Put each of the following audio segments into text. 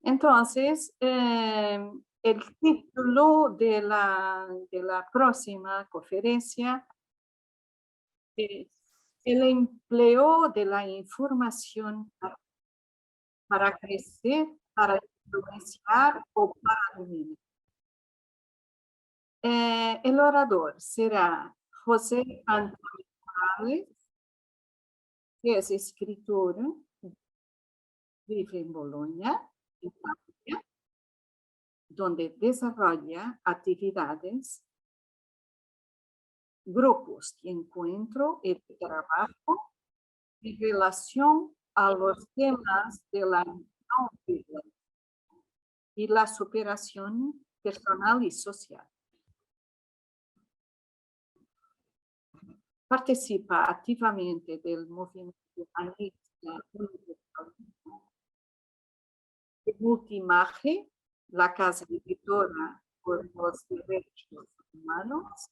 Entonces, el título de la próxima conferencia es el empleo de la información para crecer, para influenciar o para dominar. El orador será José Antonio Morales, que es escritor, vive en Bolonia, Italia, donde desarrolla actividades, grupos de encuentro y de trabajo en relación a los temas de la no violencia y la superación personal y social. Participa activamente del movimiento humanista de Multimage, la casa editora por los derechos humanos,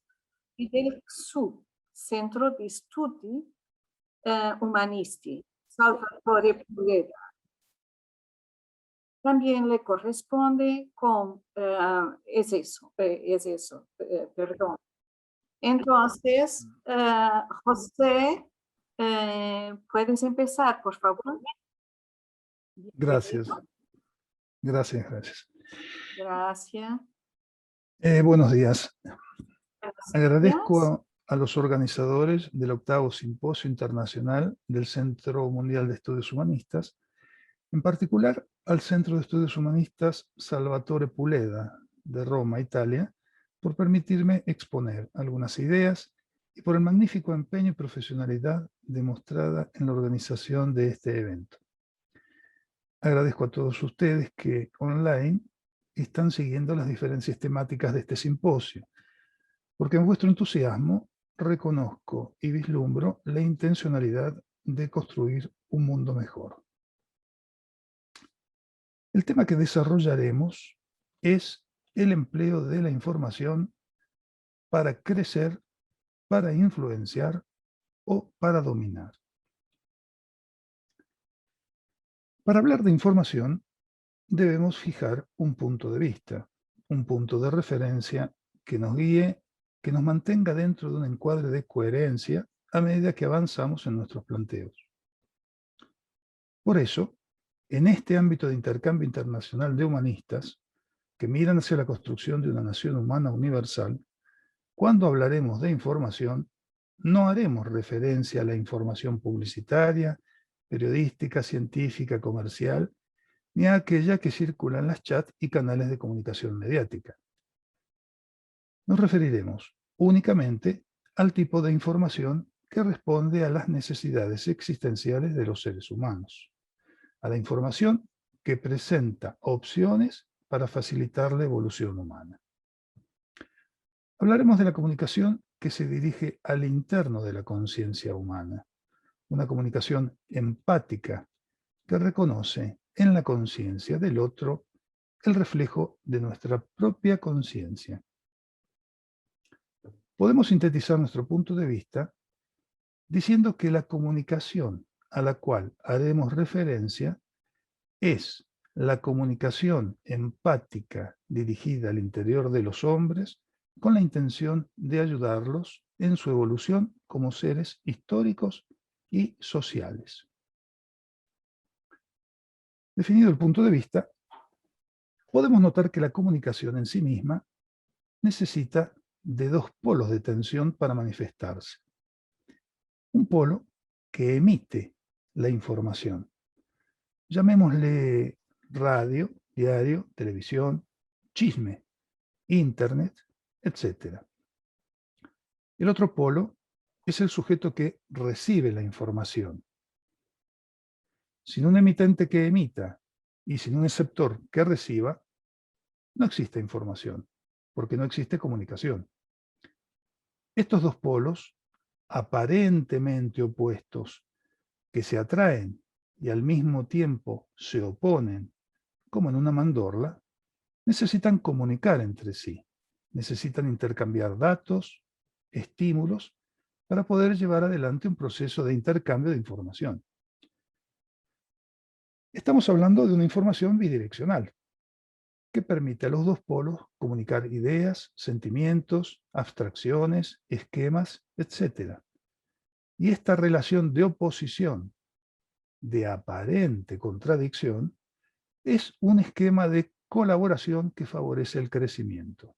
y del CSU, Centro di Studi Umanisti, Salvatore Puleda. También le corresponde con, es eso, perdón. Entonces, José, ¿puedes empezar, por favor? Gracias, gracias. Gracias. Buenos días. Gracias. Agradezco a los organizadores del 8º Simposio Internacional del Centro Mundial de Estudios Humanistas, en particular al Centro de Estudios Humanistas Salvatore Puleda, de Roma, Italia, por permitirme exponer algunas ideas y por el magnífico empeño y profesionalidad demostrada en la organización de este evento. Agradezco a todos ustedes que online están siguiendo las diferencias temáticas de este simposio, porque en vuestro entusiasmo reconozco y vislumbro la intencionalidad de construir un mundo mejor. El tema que desarrollaremos es el empleo de la información para crecer, para influenciar o para dominar. Para hablar de información, debemos fijar un punto de vista, un punto de referencia que nos guíe, que nos mantenga dentro de un encuadre de coherencia a medida que avanzamos en nuestros planteos. Por eso, en este ámbito de intercambio internacional de humanistas, que miran hacia la construcción de una nación humana universal, cuando hablaremos de información, no haremos referencia a la información publicitaria, periodística, científica, comercial, ni a aquella que circula en las chats y canales de comunicación mediática. Nos referiremos únicamente al tipo de información que responde a las necesidades existenciales de los seres humanos, a la información que presenta opciones para facilitar la evolución humana. Hablaremos de la comunicación que se dirige al interno de la conciencia humana, una comunicación empática que reconoce en la conciencia del otro el reflejo de nuestra propia conciencia. Podemos sintetizar nuestro punto de vista diciendo que la comunicación a la cual haremos referencia es la comunicación empática dirigida al interior de los hombres con la intención de ayudarlos en su evolución como seres históricos y sociales. Definido el punto de vista, podemos notar que la comunicación en sí misma necesita de dos polos de tensión para manifestarse. Un polo que emite la información. Llamémosle radio, diario, televisión, chisme, internet, etc. El otro polo es el sujeto que recibe la información. Sin un emitente que emita y sin un receptor que reciba, no existe información, porque no existe comunicación. Estos dos polos, aparentemente opuestos, que se atraen y al mismo tiempo se oponen, como en una mandorla, necesitan comunicar entre sí, necesitan intercambiar datos, estímulos, para poder llevar adelante un proceso de intercambio de información. Estamos hablando de una información bidireccional, que permite a los dos polos comunicar ideas, sentimientos, abstracciones, esquemas, etc. Y esta relación de oposición, de aparente contradicción, es un esquema de colaboración que favorece el crecimiento.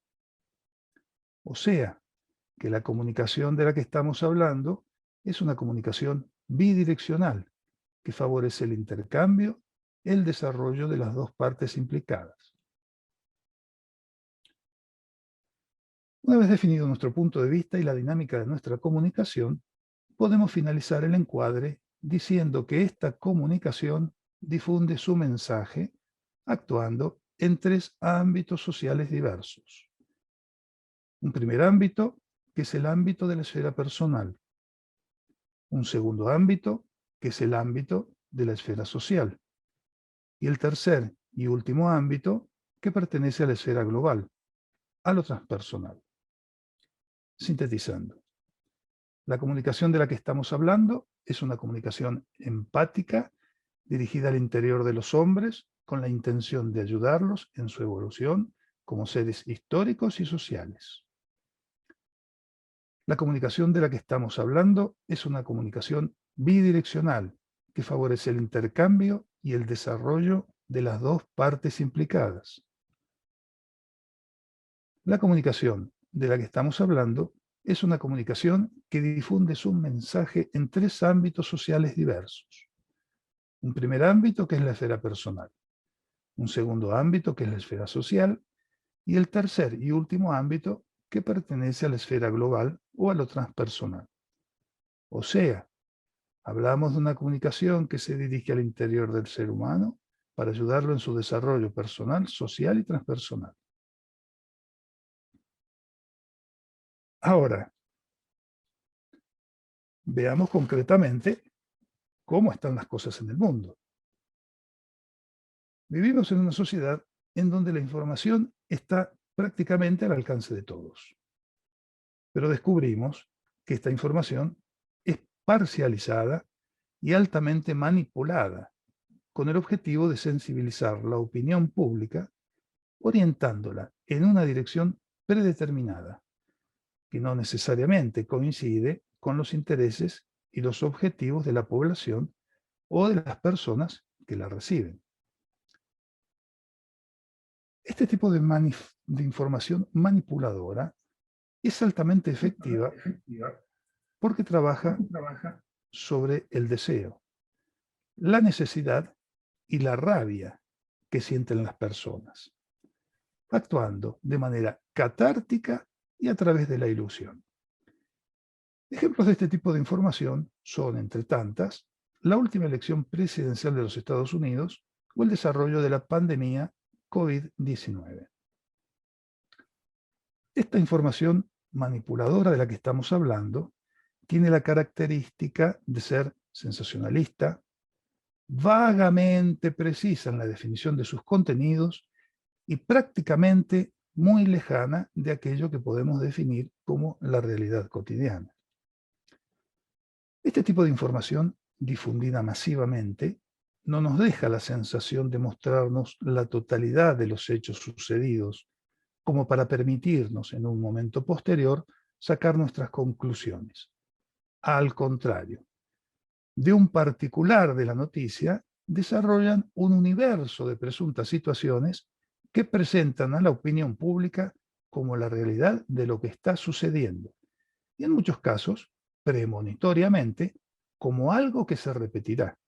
O sea, que la comunicación de la que estamos hablando es una comunicación bidireccional que favorece el intercambio, el desarrollo de las dos partes implicadas. Una vez definido nuestro punto de vista y la dinámica de nuestra comunicación, podemos finalizar el encuadre diciendo que esta comunicación difunde su mensaje actuando en tres ámbitos sociales diversos. Un primer ámbito, que es el ámbito de la esfera personal. Un segundo ámbito, que es el ámbito de la esfera social. Y el tercer y último ámbito, que pertenece a la esfera global, a lo transpersonal. Sintetizando, la comunicación de la que estamos hablando es una comunicación empática dirigida al interior de los hombres con la intención de ayudarlos en su evolución como seres históricos y sociales. La comunicación de la que estamos hablando es una comunicación bidireccional que favorece el intercambio y el desarrollo de las dos partes implicadas. La comunicación de la que estamos hablando es una comunicación que difunde su mensaje en tres ámbitos sociales diversos. Un primer ámbito que es la esfera personal, un segundo ámbito que es la esfera social y el tercer y último ámbito que pertenece a la esfera global o a lo transpersonal. O sea, hablamos de una comunicación que se dirige al interior del ser humano para ayudarlo en su desarrollo personal, social y transpersonal. Ahora, veamos concretamente cómo están las cosas en el mundo. Vivimos en una sociedad en donde la información está prácticamente al alcance de todos. Pero descubrimos que esta información es parcializada y altamente manipulada, con el objetivo de sensibilizar la opinión pública, orientándola en una dirección predeterminada, que no necesariamente coincide con los intereses y los objetivos de la población o de las personas que la reciben. Este tipo de información manipuladora es altamente efectiva porque trabaja sobre el deseo, la necesidad y la rabia que sienten las personas, actuando de manera catártica y a través de la ilusión. Ejemplos de este tipo de información son, entre tantas, la última elección presidencial de los Estados Unidos o el desarrollo de la pandemia COVID-19. Esta información manipuladora de la que estamos hablando tiene la característica de ser sensacionalista, vagamente precisa en la definición de sus contenidos y prácticamente muy lejana de aquello que podemos definir como la realidad cotidiana. Este tipo de información, difundida masivamente, no nos deja la sensación de mostrarnos la totalidad de los hechos sucedidos, como para permitirnos en un momento posterior sacar nuestras conclusiones. Al contrario, de un particular de la noticia desarrollan un universo de presuntas situaciones que presentan a la opinión pública como la realidad de lo que está sucediendo, y en muchos casos, premonitoriamente, como algo que se repetirá.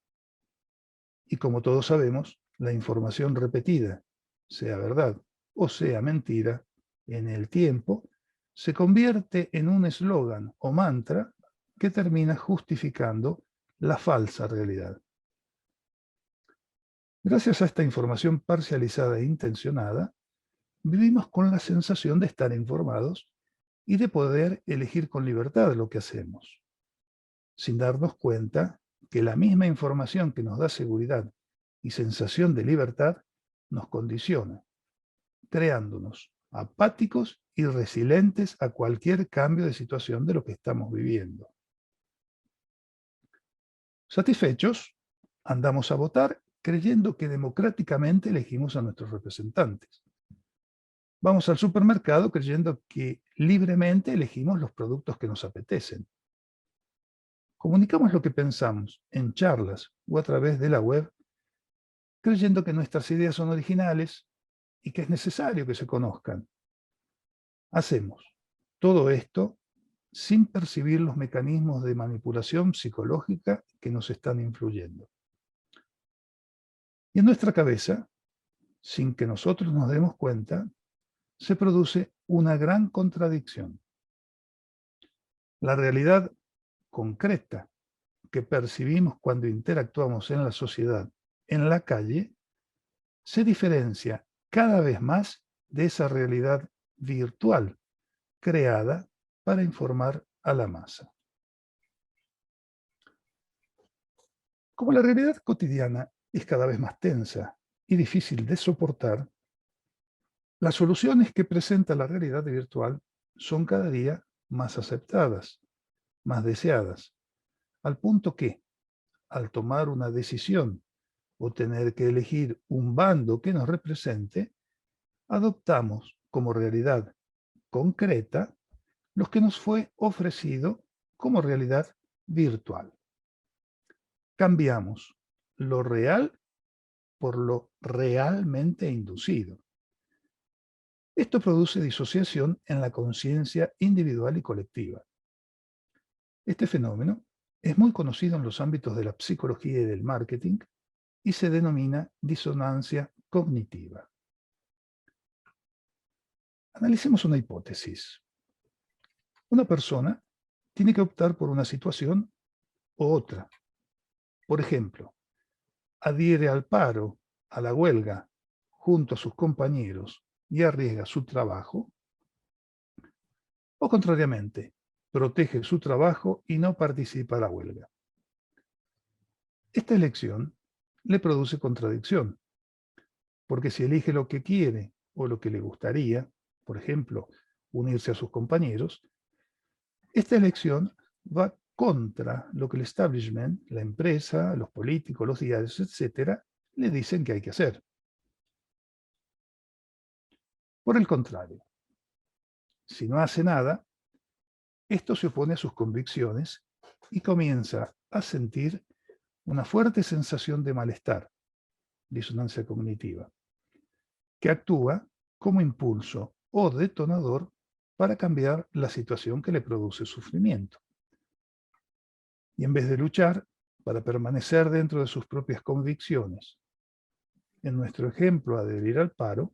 Y como todos sabemos, la información repetida, sea verdad o sea mentira, en el tiempo, se convierte en un eslogan o mantra que termina justificando la falsa realidad. Gracias a esta información parcializada e intencionada, vivimos con la sensación de estar informados y de poder elegir con libertad lo que hacemos, sin darnos cuenta que la misma información que nos da seguridad y sensación de libertad nos condiciona, creándonos apáticos y resilientes a cualquier cambio de situación de lo que estamos viviendo. Satisfechos, andamos a votar creyendo que democráticamente elegimos a nuestros representantes. Vamos al supermercado creyendo que libremente elegimos los productos que nos apetecen. Comunicamos lo que pensamos en charlas o a través de la web, creyendo que nuestras ideas son originales y que es necesario que se conozcan. Hacemos todo esto sin percibir los mecanismos de manipulación psicológica que nos están influyendo. Y en nuestra cabeza, sin que nosotros nos demos cuenta, se produce una gran contradicción. La realidad concreta que percibimos cuando interactuamos en la sociedad, en la calle, se diferencia cada vez más de esa realidad virtual creada para informar a la masa. Como la realidad cotidiana es cada vez más tensa y difícil de soportar, las soluciones que presenta la realidad virtual son cada día más aceptadas, más deseadas, al punto que, al tomar una decisión o tener que elegir un bando que nos represente, adoptamos como realidad concreta lo que nos fue ofrecido como realidad virtual. Cambiamos lo real por lo realmente inducido. Esto produce disociación en la conciencia individual y colectiva. Este fenómeno es muy conocido en los ámbitos de la psicología y del marketing y se denomina disonancia cognitiva. Analicemos una hipótesis. Una persona tiene que optar por una situación u otra. Por ejemplo, adhiere al paro, a la huelga, junto a sus compañeros y arriesga su trabajo, o contrariamente, protege su trabajo y no participa a la huelga. Esta elección le produce contradicción, porque si elige lo que quiere o lo que le gustaría, por ejemplo, unirse a sus compañeros, esta elección va contra lo que el establishment, la empresa, los políticos, los diarios, etc., le dicen que hay que hacer. Por el contrario, si no hace nada, esto se opone a sus convicciones y comienza a sentir una fuerte sensación de malestar, disonancia cognitiva, que actúa como impulso o detonador para cambiar la situación que le produce sufrimiento. Y en vez de luchar para permanecer dentro de sus propias convicciones, en nuestro ejemplo adherir al paro,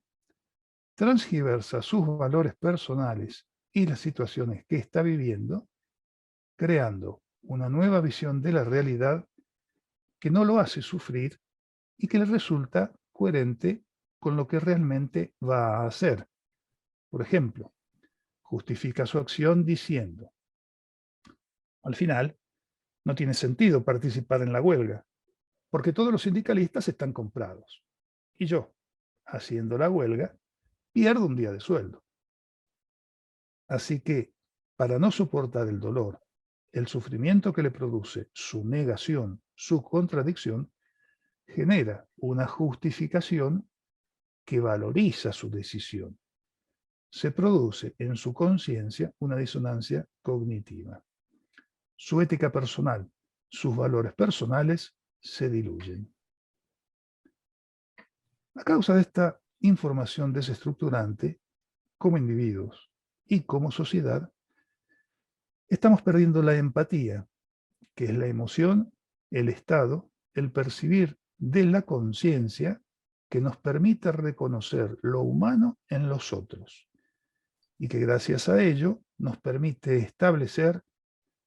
transgiversa sus valores personales y las situaciones que está viviendo, creando una nueva visión de la realidad que no lo hace sufrir y que le resulta coherente con lo que realmente va a hacer. Por ejemplo, justifica su acción diciendo: al final, no tiene sentido participar en la huelga, porque todos los sindicalistas están comprados. Y yo, haciendo la huelga, pierdo un día de sueldo. Así que, para no soportar el dolor, el sufrimiento que le produce su negación, su contradicción, genera una justificación que valoriza su decisión. Se produce en su conciencia una disonancia cognitiva. Su ética personal, sus valores personales se diluyen. A causa de esta información desestructurante, como individuos y como sociedad, estamos perdiendo la empatía, que es la emoción, el estado, el percibir de la conciencia que nos permite reconocer lo humano en los otros y que gracias a ello nos permite establecer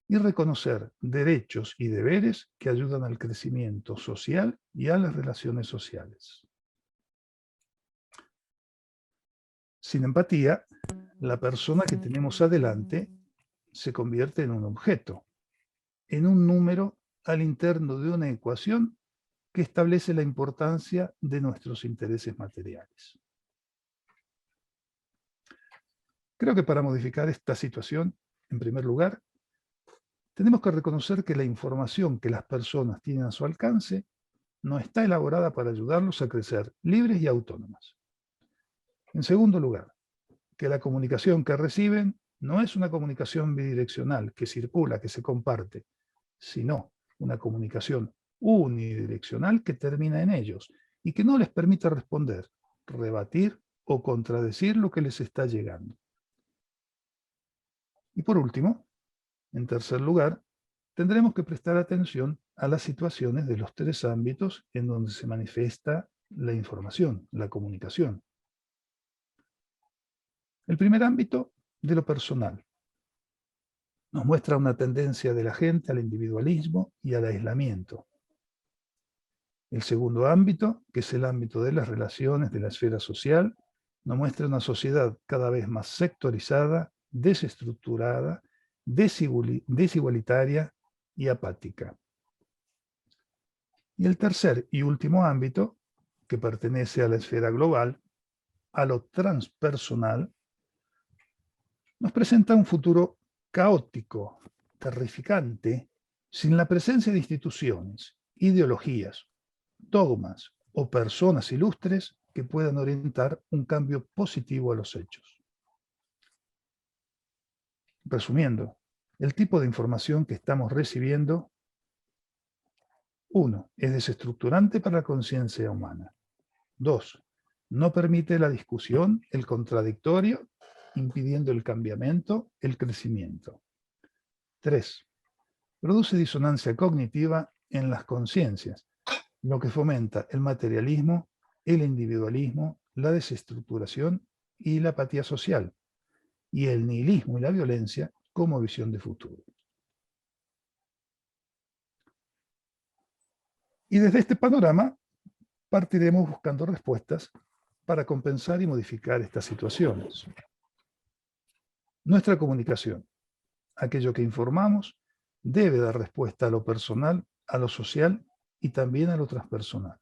y reconocer derechos y deberes que ayudan al crecimiento social y a las relaciones sociales. Sin empatía, la persona que tenemos adelante se convierte en un objeto, en un número al interno de una ecuación que establece la importancia de nuestros intereses materiales. Creo que para modificar esta situación, en primer lugar, tenemos que reconocer que la información que las personas tienen a su alcance no está elaborada para ayudarlos a crecer libres y autónomas. En segundo lugar, que la comunicación que reciben no es una comunicación bidireccional que circula, que se comparte, sino una comunicación unidireccional que termina en ellos y que no les permite responder, rebatir o contradecir lo que les está llegando. Y por último, en tercer lugar, tendremos que prestar atención a las situaciones de los tres ámbitos en donde se manifiesta la información, la comunicación. El primer ámbito, de lo personal, nos muestra una tendencia de la gente al individualismo y al aislamiento. El segundo ámbito, que es el ámbito de las relaciones de la esfera social, nos muestra una sociedad cada vez más sectorizada, desestructurada, desigualitaria y apática. Y el tercer y último ámbito, que pertenece a la esfera global, a lo transpersonal, nos presenta un futuro caótico, terrificante, sin la presencia de instituciones, ideologías, dogmas o personas ilustres que puedan orientar un cambio positivo a los hechos. Resumiendo, el tipo de información que estamos recibiendo, 1. Es desestructurante para la conciencia humana. 2. No permite la discusión, el contradictorio, impidiendo el cambiamiento, el crecimiento. 3. Produce disonancia cognitiva en las conciencias, lo que fomenta el materialismo, el individualismo, la desestructuración y la apatía social, y el nihilismo y la violencia como visión de futuro. Y desde este panorama partiremos buscando respuestas para compensar y modificar estas situaciones. Nuestra comunicación, aquello que informamos, debe dar respuesta a lo personal, a lo social y también a lo transpersonal.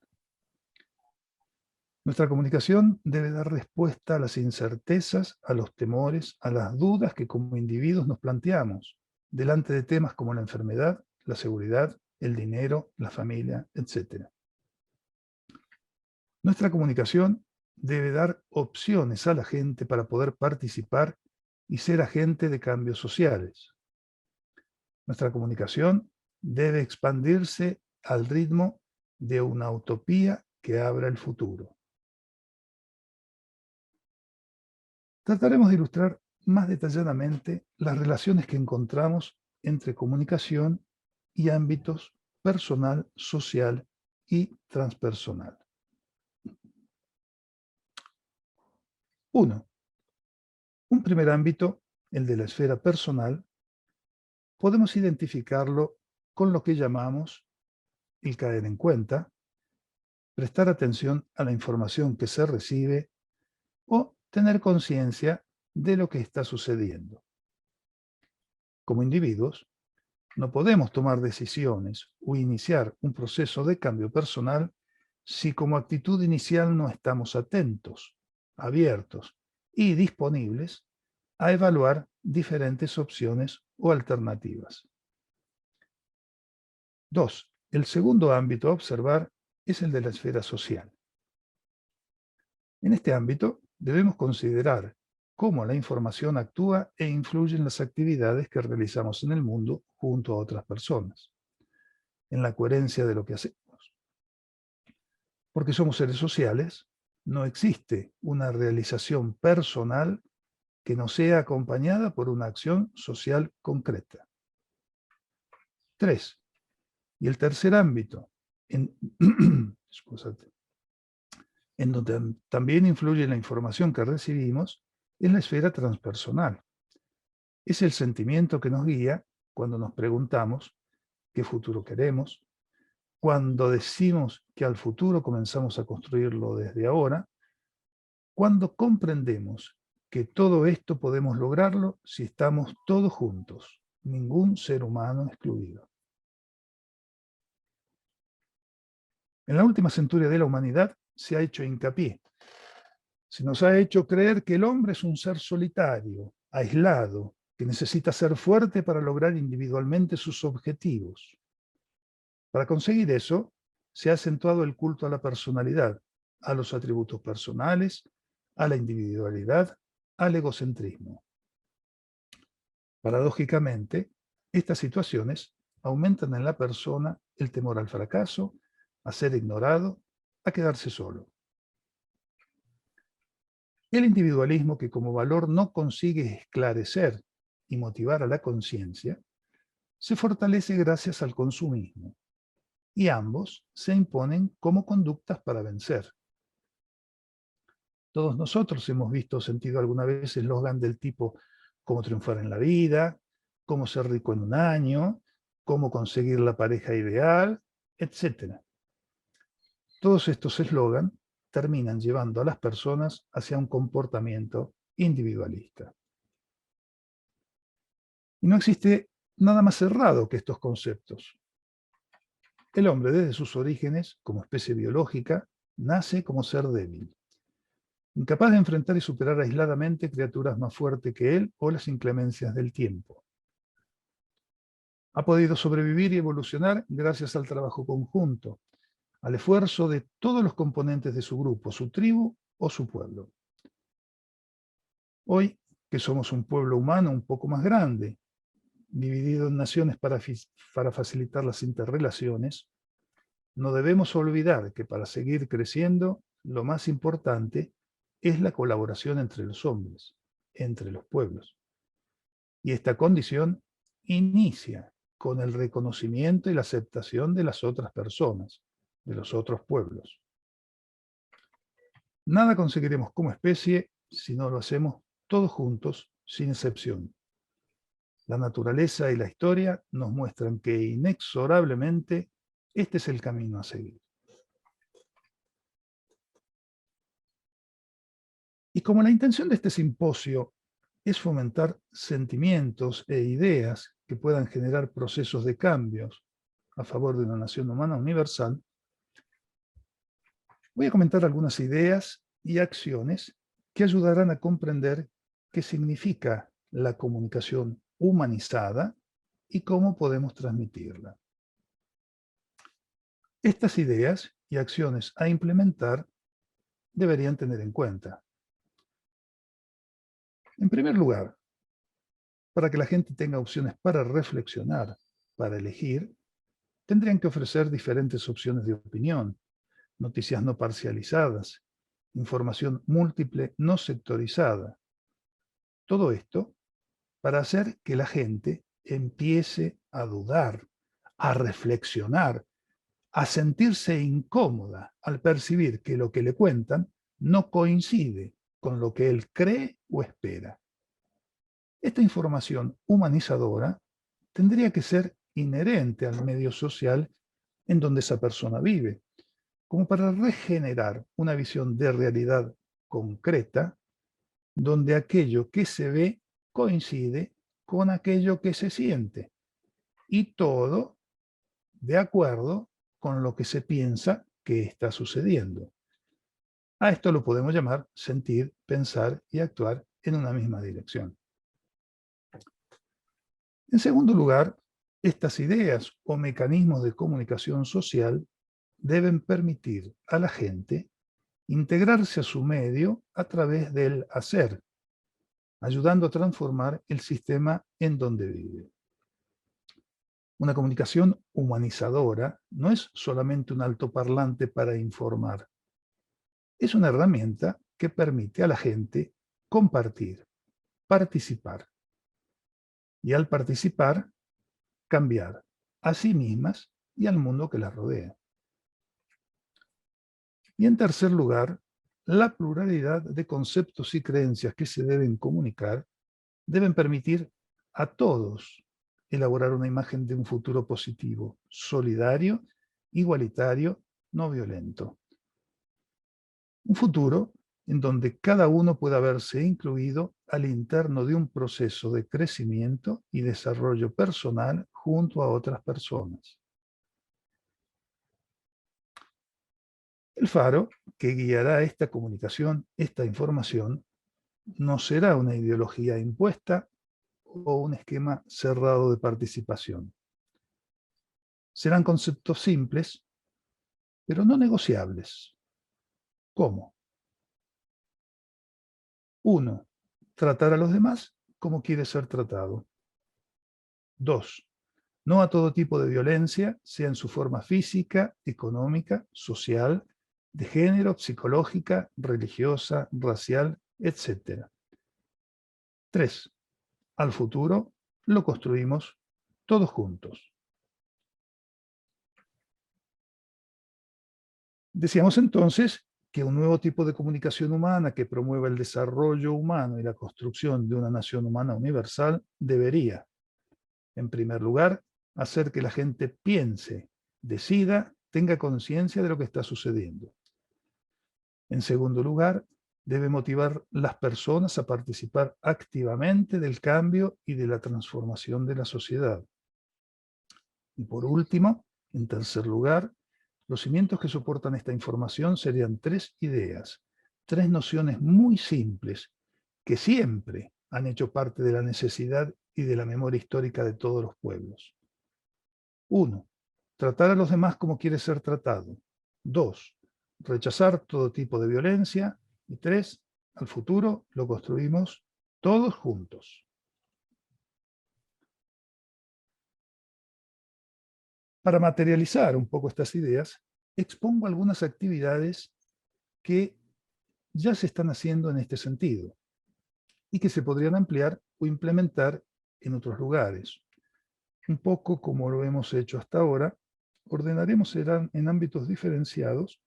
Nuestra comunicación debe dar respuesta a las incertezas, a los temores, a las dudas que como individuos nos planteamos delante de temas como la enfermedad, la seguridad, el dinero, la familia, etc. Nuestra comunicación debe dar opciones a la gente para poder participar y ser agente de cambios sociales. Nuestra comunicación debe expandirse al ritmo de una utopía que abra el futuro. Trataremos de ilustrar más detalladamente las relaciones que encontramos entre comunicación y ámbitos personal, social y transpersonal. 1. Un primer ámbito, el de la esfera personal, podemos identificarlo con lo que llamamos el caer en cuenta, prestar atención a la información que se recibe o tener conciencia de lo que está sucediendo. Como individuos, no podemos tomar decisiones o iniciar un proceso de cambio personal si como actitud inicial no estamos atentos, abiertos y disponibles a evaluar diferentes opciones o alternativas. 2. El segundo ámbito a observar es el de la esfera social. En este ámbito debemos considerar cómo la información actúa e influye en las actividades que realizamos en el mundo junto a otras personas, en la coherencia de lo que hacemos. Porque somos seres sociales, no existe una realización personal que no sea acompañada por una acción social concreta. 3. Y el tercer ámbito, en donde también influye la información que recibimos, es la esfera transpersonal. Es el sentimiento que nos guía cuando nos preguntamos qué futuro queremos, cuando decimos que al futuro comenzamos a construirlo desde ahora, cuando comprendemos que todo esto podemos lograrlo si estamos todos juntos, ningún ser humano excluido. En la última centuria de la humanidad se ha hecho hincapié. Se nos ha hecho creer que el hombre es un ser solitario, aislado, que necesita ser fuerte para lograr individualmente sus objetivos. Para conseguir eso, se ha acentuado el culto a la personalidad, a los atributos personales, a la individualidad, al egocentrismo. Paradójicamente, estas situaciones aumentan en la persona el temor al fracaso, a ser ignorado, a quedarse solo. El individualismo, que como valor no consigue esclarecer y motivar a la conciencia, se fortalece gracias al consumismo, y ambos se imponen como conductas para vencer. Todos nosotros hemos visto o sentido alguna vez el eslogan del tipo cómo triunfar en la vida, cómo ser rico en un año, cómo conseguir la pareja ideal, etc. Todos estos eslogans terminan llevando a las personas hacia un comportamiento individualista. Y no existe nada más errado que estos conceptos. El hombre, desde sus orígenes, como especie biológica, nace como ser débil, incapaz de enfrentar y superar aisladamente criaturas más fuertes que él o las inclemencias del tiempo. Ha podido sobrevivir y evolucionar gracias al trabajo conjunto, al esfuerzo de todos los componentes de su grupo, su tribu o su pueblo. Hoy, que somos un pueblo humano un poco más grande, dividido en naciones para facilitar las interrelaciones, no debemos olvidar que para seguir creciendo, lo más importante es la colaboración entre los hombres, entre los pueblos. Y esta condición inicia con el reconocimiento y la aceptación de las otras personas, de los otros pueblos. Nada conseguiremos como especie si no lo hacemos todos juntos, sin excepción. La naturaleza y la historia nos muestran que inexorablemente este es el camino a seguir. Y como la intención de este simposio es fomentar sentimientos e ideas que puedan generar procesos de cambios a favor de una nación humana universal, voy a comentar algunas ideas y acciones que ayudarán a comprender qué significa la comunicación humanizada y cómo podemos transmitirla. Estas ideas y acciones a implementar deberían tener en cuenta. En primer lugar, para que la gente tenga opciones para reflexionar, para elegir, tendrían que ofrecer diferentes opciones de opinión, noticias no parcializadas, información múltiple no sectorizada. Todo esto para hacer que la gente empiece a dudar, a reflexionar, a sentirse incómoda al percibir que lo que le cuentan no coincide con lo que él cree o espera. Esta información humanizadora tendría que ser inherente al medio social en donde esa persona vive, como para regenerar una visión de realidad concreta, donde aquello que se ve coincide con aquello que se siente, y todo de acuerdo con lo que se piensa que está sucediendo. A esto lo podemos llamar sentir, pensar y actuar en una misma dirección. En segundo lugar, estas ideas o mecanismos de comunicación social deben permitir a la gente integrarse a su medio a través del hacer, ayudando a transformar el sistema en donde vive. Una comunicación humanizadora no es solamente un altoparlante para informar. Es una herramienta que permite a la gente compartir, participar. Y al participar, cambiar a sí mismas y al mundo que las rodea. Y en tercer lugar, la pluralidad de conceptos y creencias que se deben comunicar deben permitir a todos elaborar una imagen de un futuro positivo, solidario, igualitario, no violento. Un futuro en donde cada uno pueda verse incluido al interno de un proceso de crecimiento y desarrollo personal junto a otras personas. El faro que guiará esta comunicación, esta información, no será una ideología impuesta o un esquema cerrado de participación. Serán conceptos simples pero no negociables. ¿Cómo? 1. Tratar a los demás como quiere ser tratado. 2. No a todo tipo de violencia, sea en su forma física, económica, social, de género, psicológica, religiosa, racial, etc. 3. Al futuro lo construimos todos juntos. Decíamos entonces que un nuevo tipo de comunicación humana que promueva el desarrollo humano y la construcción de una nación humana universal debería, en primer lugar, hacer que la gente piense, decida, tenga conciencia de lo que está sucediendo. En segundo lugar, debe motivar las personas a participar activamente del cambio y de la transformación de la sociedad. Y por último, en tercer lugar, los cimientos que soportan esta información serían 3 ideas, 3 nociones muy simples que siempre han hecho parte de la necesidad y de la memoria histórica de todos los pueblos. 1. Tratar a los demás como quiere ser tratado. 2. Rechazar todo tipo de violencia. Y 3. Al futuro lo construimos todos juntos. Para materializar un poco estas ideas, expongo algunas actividades que ya se están haciendo en este sentido y que se podrían ampliar o implementar en otros lugares. Un poco como lo hemos hecho hasta ahora, ordenaremos en ámbitos diferenciados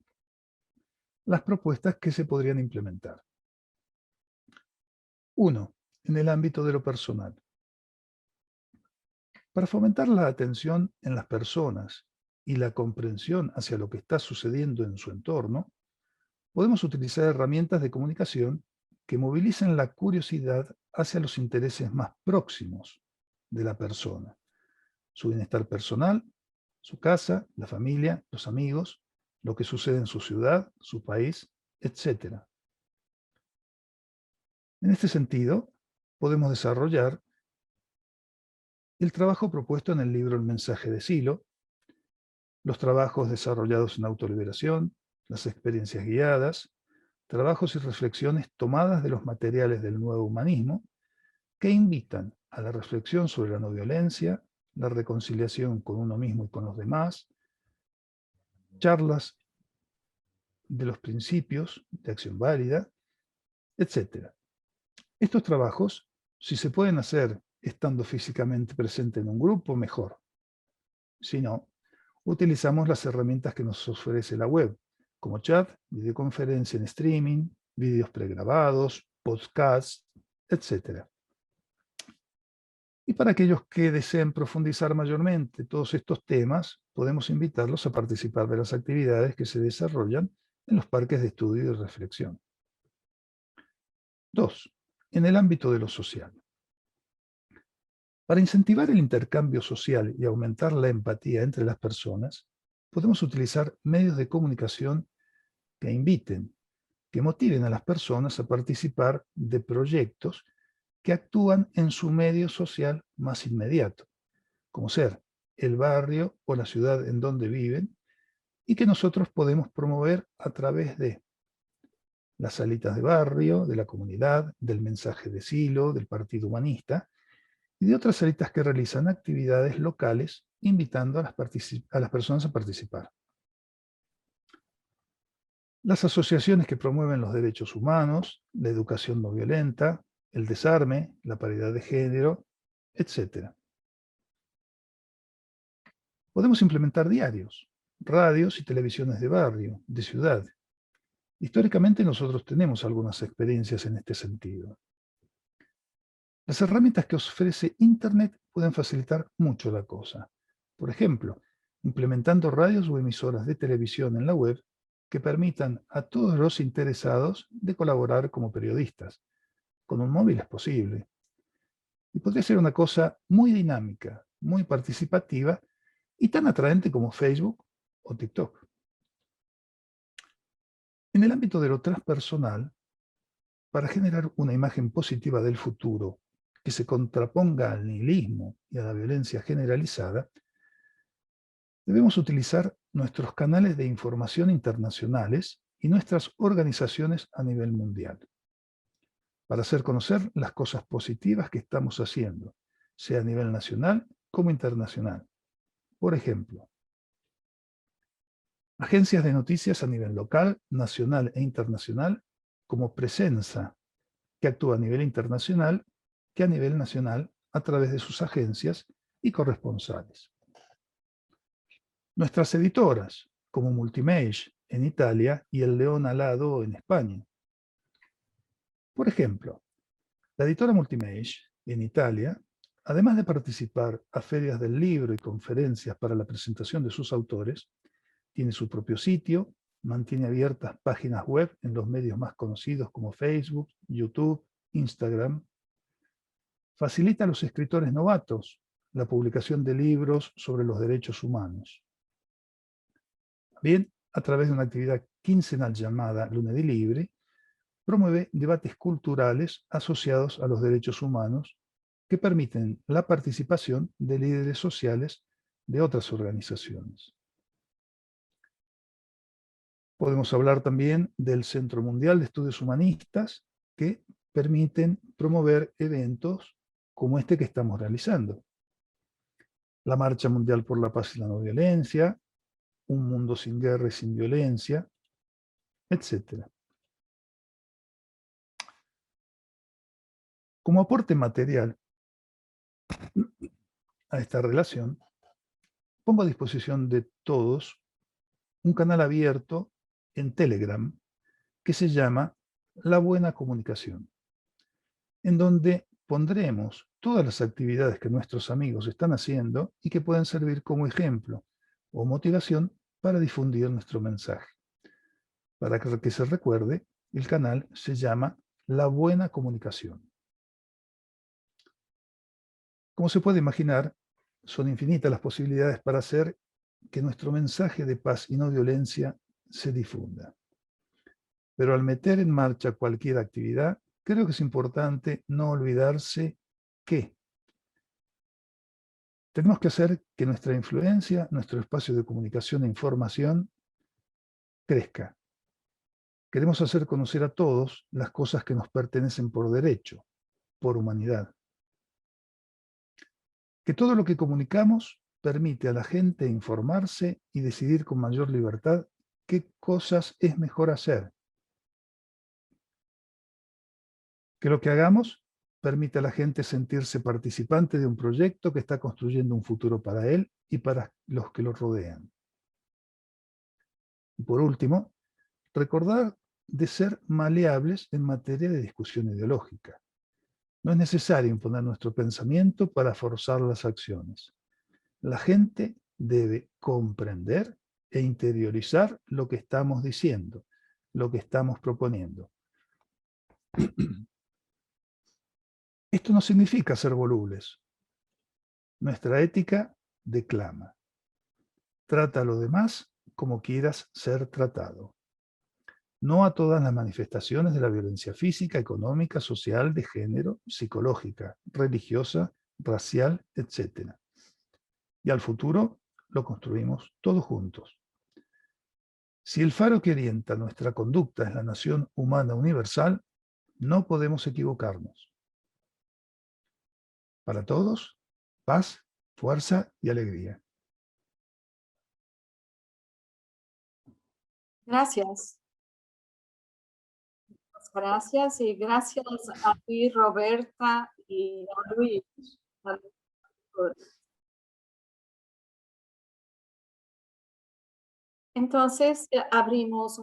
las propuestas que se podrían implementar. 1. En el ámbito de lo personal. Para fomentar la atención en las personas y la comprensión hacia lo que está sucediendo en su entorno, podemos utilizar herramientas de comunicación que movilicen la curiosidad hacia los intereses más próximos de la persona, su bienestar personal, su casa, la familia, los amigos, lo que sucede en su ciudad, su país, etc. En este sentido, podemos desarrollar el trabajo propuesto en el libro El mensaje de Silo, los trabajos desarrollados en autoliberación, las experiencias guiadas, trabajos y reflexiones tomadas de los materiales del nuevo humanismo que invitan a la reflexión sobre la no violencia, la reconciliación con uno mismo y con los demás, charlas de los principios de acción válida, etc. Estos trabajos, si se pueden hacer estando físicamente presente en un grupo, mejor. Si no, utilizamos las herramientas que nos ofrece la web, como chat, videoconferencia en streaming, vídeos pregrabados, podcasts, etc. Y para aquellos que deseen profundizar mayormente todos estos temas, podemos invitarlos a participar de las actividades que se desarrollan en los parques de estudio y de reflexión. 2. En el ámbito de lo social. Para incentivar el intercambio social y aumentar la empatía entre las personas, podemos utilizar medios de comunicación que inviten, que motiven a las personas a participar de proyectos que actúan en su medio social más inmediato, como ser el barrio o la ciudad en donde viven, y que nosotros podemos promover a través de las salitas de barrio, de la comunidad, del mensaje de Silo, del Partido Humanista, y de otras salitas que realizan actividades locales invitando a las personas a participar. Las asociaciones que promueven los derechos humanos, la educación no violenta, el desarme, la paridad de género, etc. Podemos implementar diarios, radios y televisiones de barrio, de ciudad. Históricamente nosotros tenemos algunas experiencias en este sentido. Las herramientas que ofrece Internet pueden facilitar mucho la cosa. Por ejemplo, implementando radios o emisoras de televisión en la web que permitan a todos los interesados de colaborar como periodistas. Con un móvil es posible. Y podría ser una cosa muy dinámica, muy participativa y tan atraente como Facebook o TikTok. En el ámbito de lo transpersonal, para generar una imagen positiva del futuro que se contraponga al nihilismo y a la violencia generalizada, debemos utilizar nuestros canales de información internacionales y nuestras organizaciones a nivel mundial, para hacer conocer las cosas positivas que estamos haciendo, sea a nivel nacional como internacional. Por ejemplo, agencias de noticias a nivel local, nacional e internacional, como Presenza, que actúa a nivel internacional, que a nivel nacional a través de sus agencias y corresponsales. Nuestras editoras, como Multimage en Italia y El León Alado en España. Por ejemplo, la editora Multimage en Italia, además de participar a ferias del libro y conferencias para la presentación de sus autores, tiene su propio sitio, mantiene abiertas páginas web en los medios más conocidos como Facebook, YouTube, Instagram. Facilita a los escritores novatos la publicación de libros sobre los derechos humanos. También, a través de una actividad quincenal llamada Lunedì Libre, promueve debates culturales asociados a los derechos humanos que permiten la participación de líderes sociales de otras organizaciones. Podemos hablar también del Centro Mundial de Estudios Humanistas, que permiten promover eventos como este que estamos realizando. La Marcha Mundial por la Paz y la No Violencia, Un Mundo sin Guerra y sin Violencia, etc. Como aporte material a esta relación, pongo a disposición de todos un canal abierto en Telegram que se llama La Buena Comunicación, en donde pondremos todas las actividades que nuestros amigos están haciendo y que pueden servir como ejemplo o motivación para difundir nuestro mensaje. Para que se recuerde, el canal se llama La Buena Comunicación. Como se puede imaginar, son infinitas las posibilidades para hacer que nuestro mensaje de paz y no violencia se difunda. Pero al meter en marcha cualquier actividad, creo que es importante no olvidarse que tenemos que hacer que nuestra influencia, nuestro espacio de comunicación e información crezca. Queremos hacer conocer a todos las cosas que nos pertenecen por derecho, por humanidad. Que todo lo que comunicamos permite a la gente informarse y decidir con mayor libertad qué cosas es mejor hacer. Que lo que hagamos permite a la gente sentirse participante de un proyecto que está construyendo un futuro para él y para los que lo rodean. Y por último, recordar de ser maleables en materia de discusión ideológica. No es necesario imponer nuestro pensamiento para forzar las acciones. La gente debe comprender e interiorizar lo que estamos diciendo, lo que estamos proponiendo. Esto no significa ser volubles. Nuestra ética declama: trata a lo demás como quieras ser tratado. No a todas las manifestaciones de la violencia física, económica, social, de género, psicológica, religiosa, racial, etc. Y al futuro lo construimos todos juntos. Si el faro que orienta nuestra conducta es la nación humana universal, no podemos equivocarnos. Para todos, paz, fuerza y alegría. Gracias. Gracias y gracias a ti, Roberta, y a Luis. Entonces, abrimos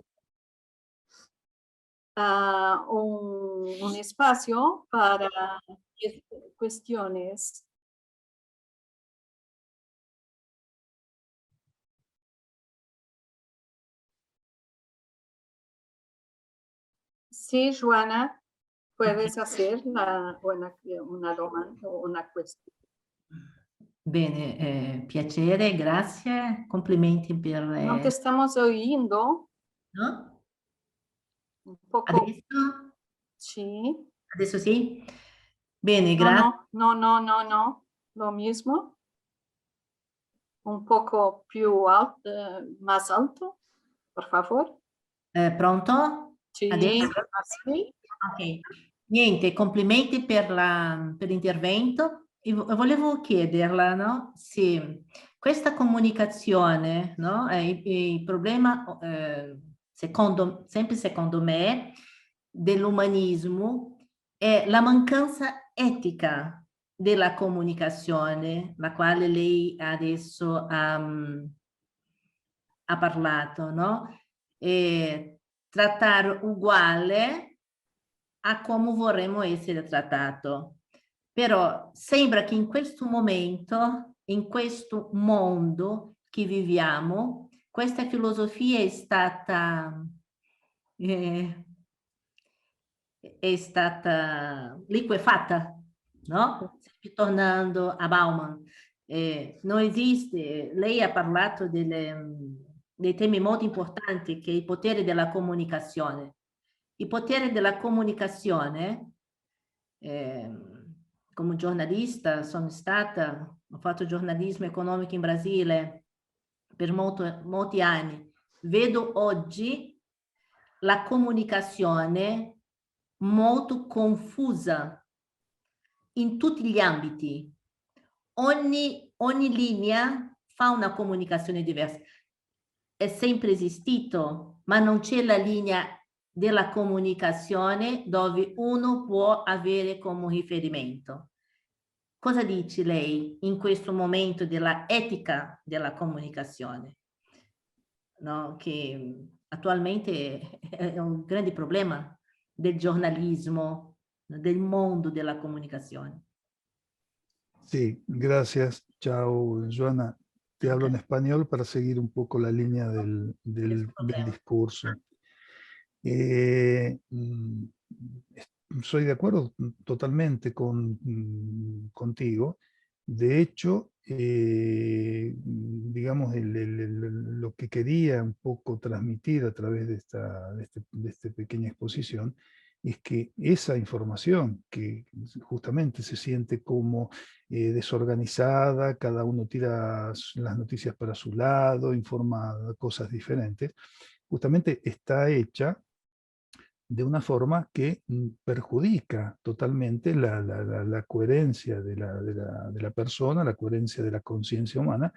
un espacio para cuestiones. Sí, Joana, puedes hacer una domanda o una cuestione. Bene, piacere, grazie, complimenti per... Non ti stiamo oyendo. No? Un poco. Adesso? Sì. Adesso sì? Bene, No, grazie. no, no, no, no, no, lo mismo. un poco más alto, por favor. Pronto? Sì, Adesso? así. Ok. Niente, complimenti per l'intervento. E volevo chiederla, no, se questa comunicazione, no, il problema, sempre secondo me, dell'umanismo è la mancanza etica della comunicazione, la quale lei adesso ha parlato, no? E trattare uguale a come vorremmo essere trattato. Però sembra che in questo momento, in questo mondo che viviamo, questa filosofia è stata liquefatta, no? Tornando a Bauman. Non esiste, lei ha parlato dei temi molto importanti che è il potere della comunicazione. Il potere della comunicazione, come giornalista ho fatto giornalismo economico in Brasile per molti anni, vedo oggi la comunicazione molto confusa in tutti gli ambiti. Ogni linea fa una comunicazione diversa. È sempre esistito, ma non c'è la linea della comunicazione dove uno può avere come riferimento. Cosa dice lei in questo momento della etica della comunicazione? No? Che attualmente è un grande problema del giornalismo, del mondo della comunicazione. Sí, gracias. Chao, Joana. Te hablo en español para seguir un poco la línea del discurso. Soy de acuerdo totalmente contigo. De hecho, digamos, lo que quería un poco transmitir a través de esta pequeña exposición es que esa información que justamente se siente como desorganizada, cada uno tira las noticias para su lado, informa cosas diferentes, justamente está hecha de una forma que perjudica totalmente la coherencia de la persona, la coherencia de la conciencia humana,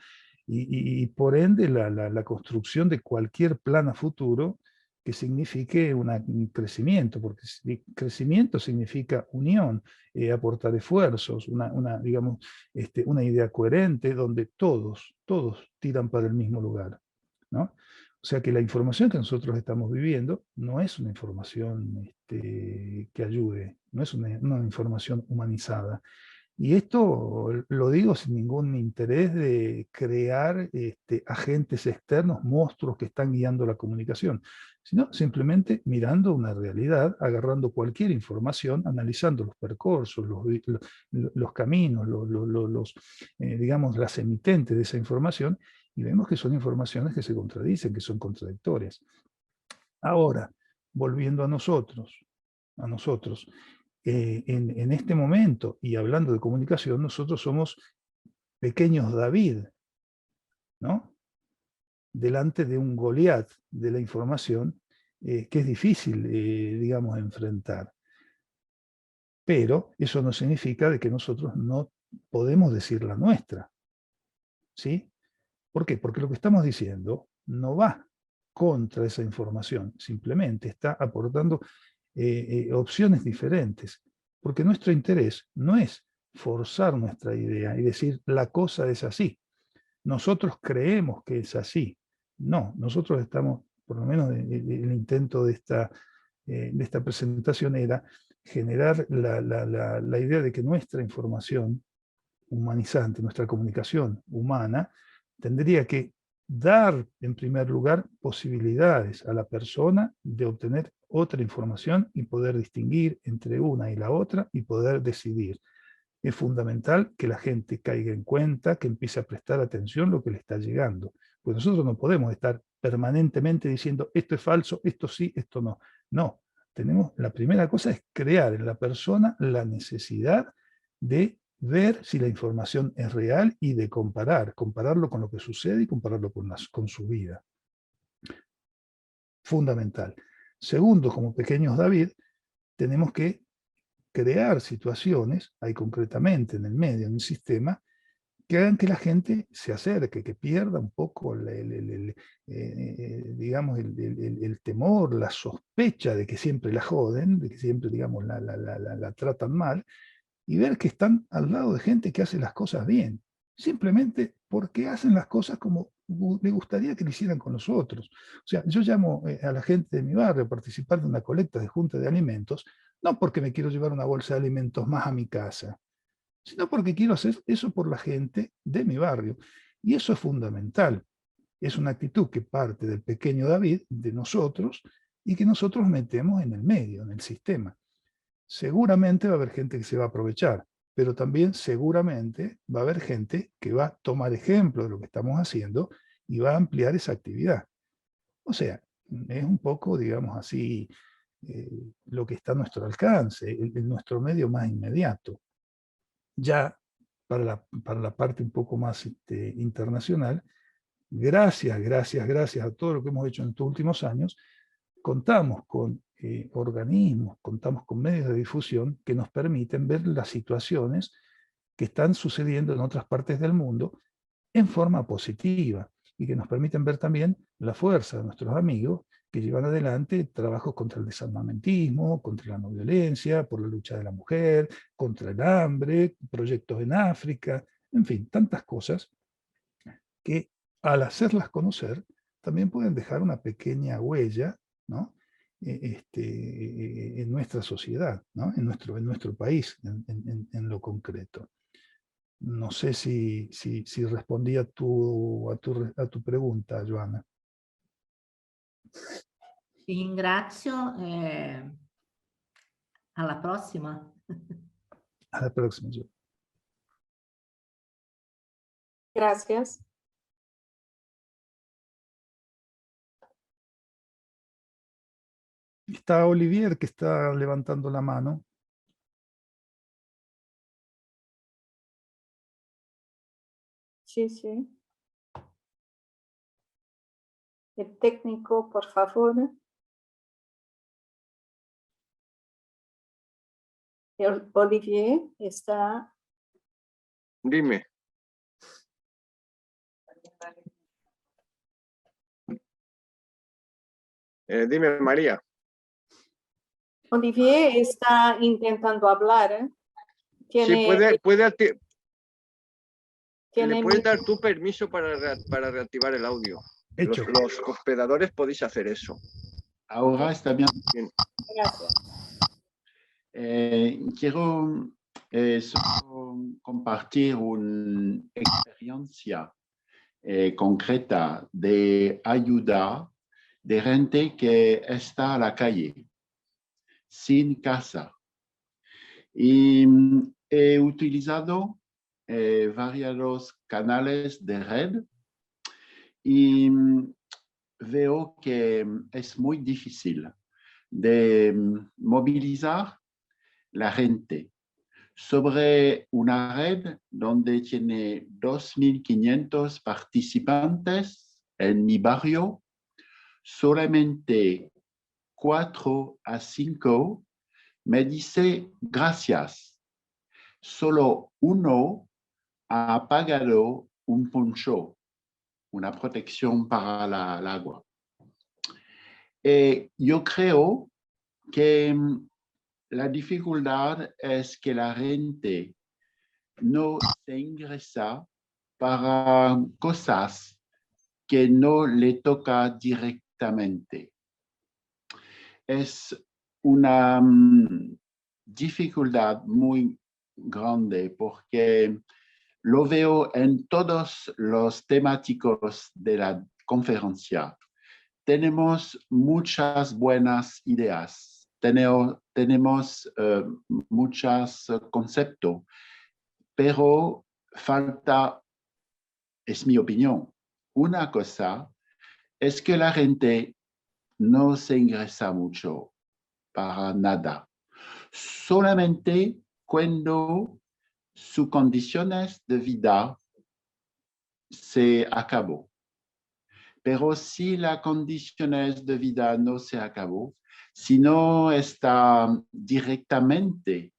y por ende la construcción de cualquier plan a futuro que signifique un crecimiento, porque crecimiento significa unión, aportar esfuerzos, digamos, una idea coherente donde todos tiran para el mismo lugar, ¿no? O sea que la información que nosotros estamos viviendo no es una información que ayude, no es una información humanizada. Y esto lo digo sin ningún interés de crear agentes externos, monstruos que están guiando la comunicación, sino simplemente mirando una realidad, agarrando cualquier información, analizando los percursos, los caminos, digamos, las emitentes de esa información, y vemos que son informaciones que se contradicen, que son contradictorias. Ahora, volviendo a nosotros, en este momento, y hablando de comunicación, nosotros somos pequeños David, ¿no? Delante de un Goliat de la información que es difícil, digamos, enfrentar. Pero eso no significa de que nosotros no podemos decir la nuestra, ¿sí? ¿Por qué? Porque lo que estamos diciendo no va contra esa información, simplemente está aportando opciones diferentes, porque nuestro interés no es forzar nuestra idea y decir la cosa es así. Nosotros creemos que es así. No, nosotros estamos, por lo menos el intento de esta presentación era generar la idea de que nuestra información humanizante, nuestra comunicación humana, tendría que dar, en primer lugar, posibilidades a la persona de obtener otra información y poder distinguir entre una y la otra y poder decidir. Es fundamental que la gente caiga en cuenta, que empiece a prestar atención a lo que le está llegando. Pues nosotros no podemos estar permanentemente diciendo esto es falso, esto sí, esto no. No, la primera cosa es crear en la persona la necesidad de ver si la información es real y de compararlo con lo que sucede y compararlo con su vida. Fundamental. Segundo, como pequeños David, tenemos que crear situaciones, ahí concretamente en el medio, en el sistema, que hagan que la gente se acerque, que pierda un poco digamos, el temor, la sospecha de que siempre la joden, de que siempre, digamos, la tratan mal, y ver que están al lado de gente que hace las cosas bien, simplemente porque hacen las cosas como le gustaría que lo hicieran con los otros. O sea, yo llamo a la gente de mi barrio a participar de una colecta de junta de alimentos, no porque me quiero llevar una bolsa de alimentos más a mi casa, sino porque quiero hacer eso por la gente de mi barrio. Y eso es fundamental. Es una actitud que parte del pequeño David, de nosotros, y que nosotros metemos en el medio, en el sistema. Seguramente va a haber gente que se va a aprovechar, pero también seguramente va a haber gente que va a tomar ejemplo de lo que estamos haciendo y va a ampliar esa actividad. O sea, es un poco, digamos así, lo que está a nuestro alcance, en nuestro medio más inmediato. Ya para la parte un poco más internacional, gracias a todo lo que hemos hecho en estos últimos años, contamos con organismos, contamos con medios de difusión que nos permiten ver las situaciones que están sucediendo en otras partes del mundo en forma positiva y que nos permiten ver también la fuerza de nuestros amigos que llevan adelante trabajos contra el desarmamentismo, contra la no violencia, por la lucha de la mujer, contra el hambre, proyectos en África, en fin, tantas cosas que al hacerlas conocer también pueden dejar una pequeña huella, ¿no? En nuestra sociedad, ¿no? en nuestro país, en lo concreto. No sé si respondí a tu pregunta, Joana. Ti ringrazio. Alla prossima. A la próxima, Joana. Gracias. Está Olivier que está levantando la mano. Sí, sí. El técnico, por favor. Olivier está. Dime. Dime, María. Olivier está intentando hablar. Sí, tiene ¿le puedes dar tu permiso para reactivar el audio? Hecho. Los hospedadores podéis hacer eso. Ahora está bien. Gracias. Quiero solo compartir una experiencia concreta de ayuda de gente que está a la calle, sin casa. Y he utilizado varios canales de red y veo que es muy difícil de movilizar la gente sobre una red donde tiene 2.500 participantes en mi barrio. Solamente 4 a 5 me dice gracias. Solo uno ha pagado un poncho, una protección para el agua. Yo creo que la dificultad es que la gente no se ingresa para cosas que no le toca directamente. Es una dificultad muy grande porque lo veo en todos los temáticos de la conferencia. Tenemos muchas buenas ideas, tenemos muchos conceptos, pero falta, es mi opinión, una cosa es que la gente no se ingresa mucho para nada. Solamente cuando sus condiciones de vida se acabó. Pero si las condiciones de vida no se acabó, si no está directamente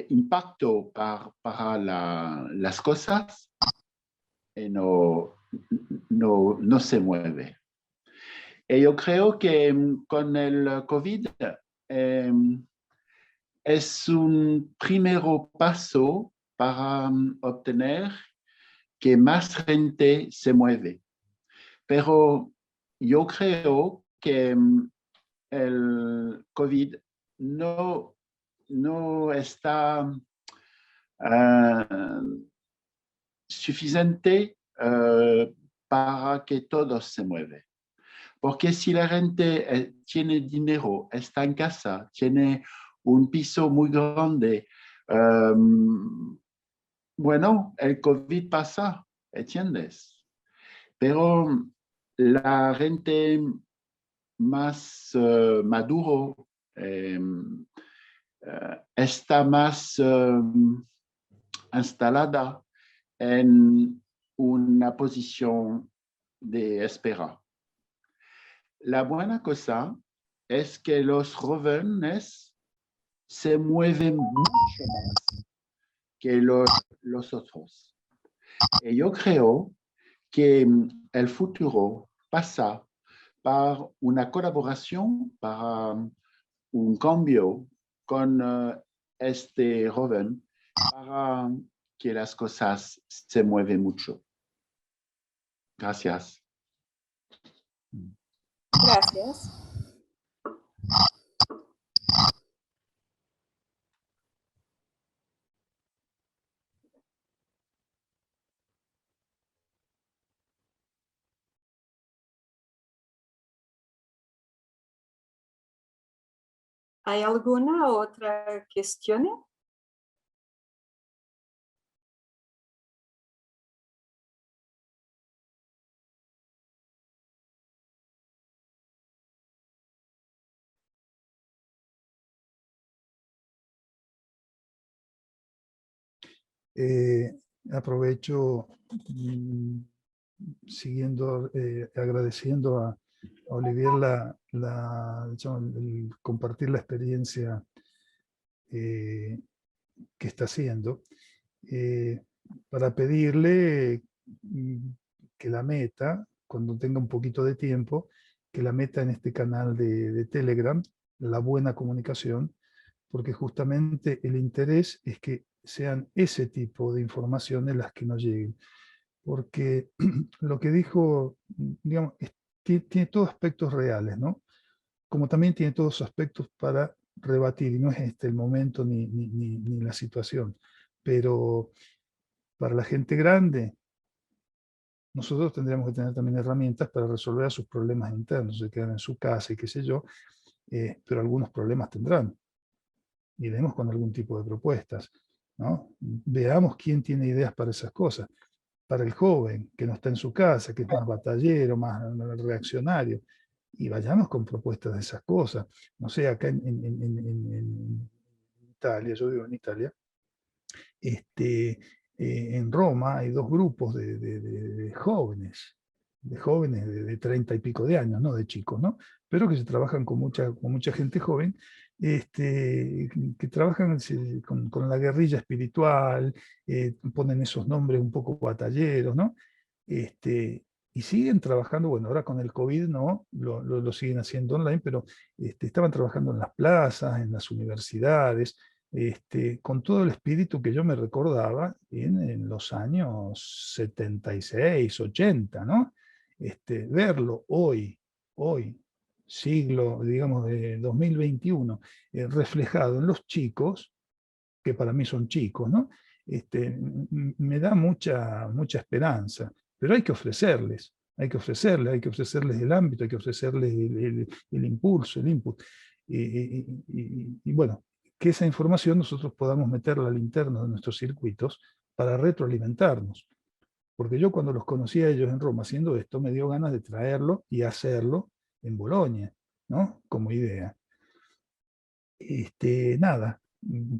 impacto para las cosas, no se mueve. Y yo creo que con el COVID es un primer paso para obtener que más gente se mueve. Pero yo creo que el COVID no está suficiente para que todos se muevan. Porque si la gente tiene dinero, está en casa, tiene un piso muy grande, bueno, el COVID pasa, ¿entiendes? Pero la gente más maduro está más instalada en una posición de espera. La buena cosa es que los jóvenes se mueven mucho más que los otros. Y yo creo que el futuro pasa por una colaboración, para un cambio con este joven, para que las cosas se mueven mucho. Gracias. Gracias. ¿Hay alguna otra cuestión? Aprovecho siguiendo, agradeciendo a Olivier el compartir la experiencia que está haciendo, para pedirle que la meta, cuando tenga un poquito de tiempo, que la meta en este canal de Telegram, la buena comunicación, porque justamente el interés es que sean ese tipo de informaciones las que nos lleguen. Porque lo que dijo, digamos, tiene todos aspectos reales, ¿no? Como también tiene todos aspectos para rebatir, y no es este el momento ni la situación. Pero para la gente grande, nosotros tendríamos que tener también herramientas para resolver sus problemas internos, se quedan en su casa y qué sé yo, pero algunos problemas tendrán. Iremos con algún tipo de propuestas, ¿no? Veamos quién tiene ideas para esas cosas. Para el joven que no está en su casa, que es más batallero, más reaccionario, y vayamos con propuestas de esas cosas. No sé, acá en Italia, yo vivo en Italia, en Roma hay dos grupos de jóvenes, de 30 y pico de años, no de chicos, ¿no? Pero que se trabajan con mucha gente joven, que trabajan con la guerrilla espiritual, ponen esos nombres un poco batalleros, ¿no? Y siguen trabajando, bueno, ahora con el COVID no, lo siguen haciendo online, pero estaban trabajando en las plazas, en las universidades, con todo el espíritu que yo me recordaba en los años 76, 80, ¿no? Verlo hoy, siglo, digamos, de 2021, reflejado en los chicos, que para mí son chicos, ¿no? Me da mucha esperanza, pero hay que ofrecerles el ámbito, hay que ofrecerles el impulso, el input. Y bueno, que esa información nosotros podamos meterla al interno de nuestros circuitos para retroalimentarnos. Porque yo cuando los conocí a ellos en Roma haciendo esto, me dio ganas de traerlo y hacerlo en Bolonia, ¿no? Como idea. Nada,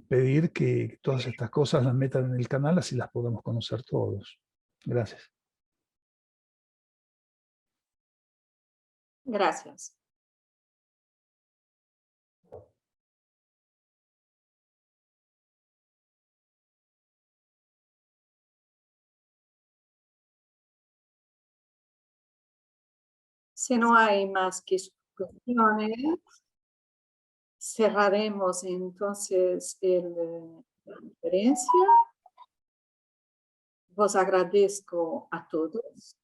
pedir que todas estas cosas las metan en el canal, así las podamos conocer todos. Gracias. Gracias. Si no hay más cuestiones, cerraremos entonces la conferencia. Os agradezco a todos,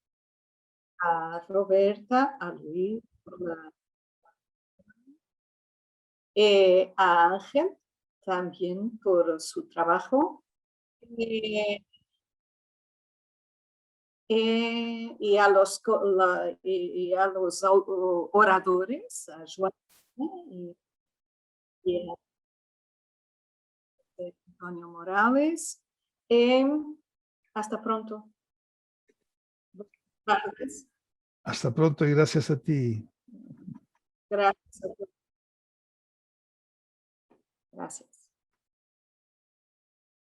a Roberta, a Luis, a Ángel también por su trabajo. Y a los oradores, a Joan y a Antonio Morales. Hasta pronto. Buenas tardes. Hasta pronto y gracias a ti. Gracias. Gracias.